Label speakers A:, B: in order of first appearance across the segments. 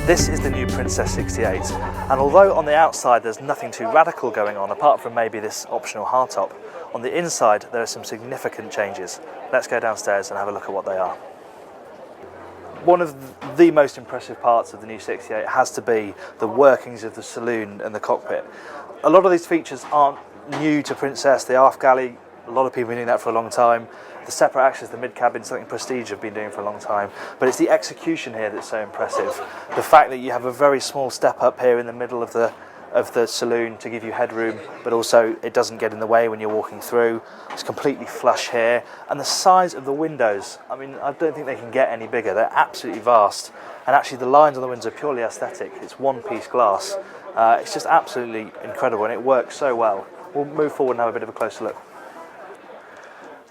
A: This is the new Princess 68, and although on the outside there's nothing too radical going on apart from maybe this optional hardtop, on the inside there are some significant changes. Let's go downstairs and have a look at what they are. One of the most impressive parts of the new 68 has to be the workings of the saloon and the cockpit. A lot of these features aren't new to Princess. The aft galley, a lot of people have been doing that for a long time. The separate access, the mid-cabin, something Prestige have been doing for a long time. But it's the execution here that's so impressive. The fact that you have a very small step up here in the middle of the saloon to give you headroom, but also it doesn't get in the way when you're walking through. It's completely flush here. And the size of the windows, I mean, I don't think they can get any bigger. They're absolutely vast. And actually the lines on the windows are purely aesthetic. It's one-piece glass. It's just absolutely incredible, and it works so well. We'll move forward and have a bit of a closer look.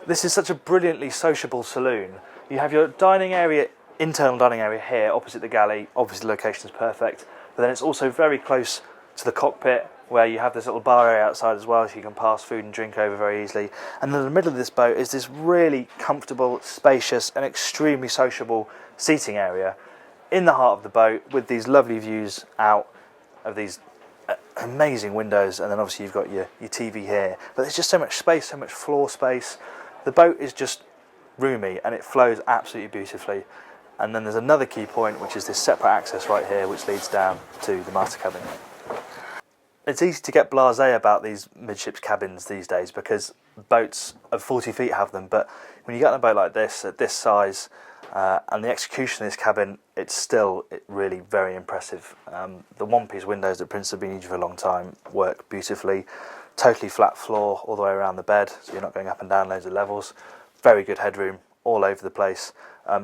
A: This is such a brilliantly sociable saloon. You have your dining area, internal dining area here, opposite the galley. Obviously the location is perfect, but then it's also very close to the cockpit, where you have this little bar area outside as well, so you can pass food and drink over very easily. And in the middle of this boat is this really comfortable, spacious and extremely sociable seating area in the heart of the boat, with these lovely views out of these amazing windows. And then obviously you've got your TV here, but there's just so much space, so much floor space. The boat is just roomy and it flows absolutely beautifully. And then there's another key point, which is this separate access right here, which leads down to the master cabin. It's easy to get blasé about these midships cabins these days because boats of 40 feet have them, but when you get on a boat like this, at this size, and the execution of this cabin, it's really very impressive. The one-piece windows that Prince have been using for a long time work beautifully. Totally flat floor all the way around the bed, so you're not going up and down loads of levels. Very good headroom all over the place.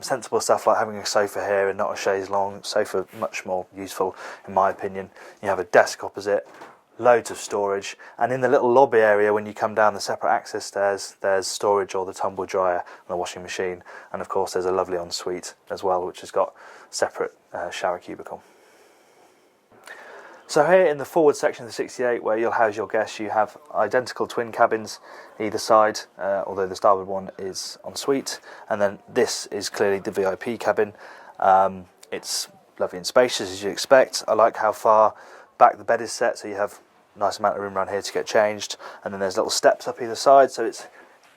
A: Sensible stuff like having a sofa here and not a chaise longue. Sofa much more useful in my opinion. You have a desk opposite, loads of storage, and in the little lobby area when you come down the separate access stairs, there's storage or the tumble dryer and the washing machine, and of course there's a lovely ensuite as well, which has got separate shower cubicle. So here in the forward section of the 68, where you'll house your guests, you have identical twin cabins either side, although the starboard one is ensuite, and then this is clearly the VIP cabin. It's lovely and spacious as you expect. I like how far back the bed is set, so you have a nice amount of room around here to get changed, and then there's little steps up either side, so it's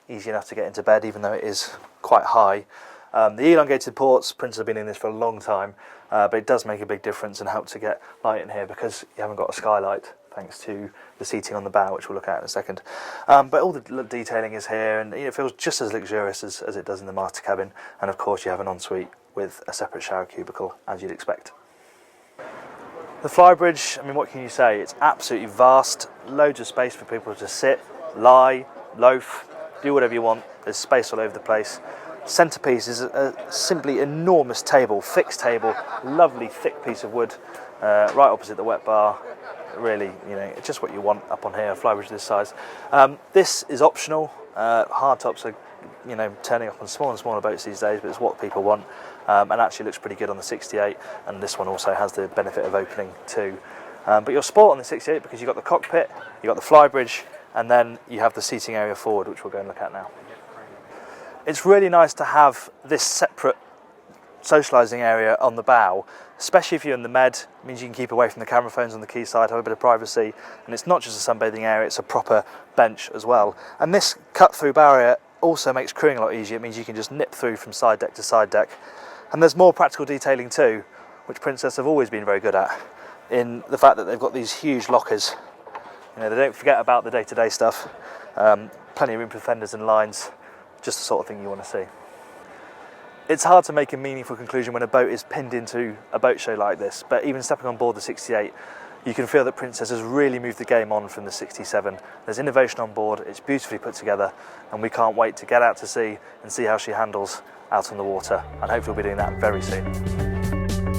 A: easy enough to get into bed even though it is quite high. The elongated ports, Prince have been in this for a long time, but it does make a big difference and help to get light in here because you haven't got a skylight thanks to the seating on the bow, which we'll look at in a second. But all the detailing is here, and it feels just as luxurious as it does in the master cabin, and of course you have an ensuite with a separate shower cubicle as you'd expect. The flybridge, I mean, what can you say? It's absolutely vast, loads of space for people to sit, lie, loaf, do whatever you want. There's space all over the place. Centrepiece is a simply enormous table, fixed table, lovely thick piece of wood, right opposite the wet bar. Really, it's just what you want up on here, a flybridge this size. This is optional. Hardtops are, turning up on smaller and smaller boats these days, but it's what people want, and actually looks pretty good on the 68. And this one also has the benefit of opening too. But you're sport on the 68 because you've got the cockpit, you've got the flybridge, and then you have the seating area forward, which we'll go and look at now. It's really nice to have this separate socialising area on the bow, especially if you're in the med. It means you can keep away from the camera phones on the quayside, have a bit of privacy, and it's not just a sunbathing area, it's a proper bench as well. And this cut-through barrier also makes crewing a lot easier. It means you can just nip through from side deck to side deck. And there's more practical detailing too, which Princess have always been very good at, in the fact that they've got these huge lockers. They don't forget about the day-to-day stuff. Plenty of room for fenders and lines. Just the sort of thing you want to see. It's hard to make a meaningful conclusion when a boat is pinned into a boat show like this, but even stepping on board the 68, you can feel that Princess has really moved the game on from the 67. There's innovation on board, it's beautifully put together, and we can't wait to get out to sea and see how she handles out on the water, and hopefully we'll be doing that very soon.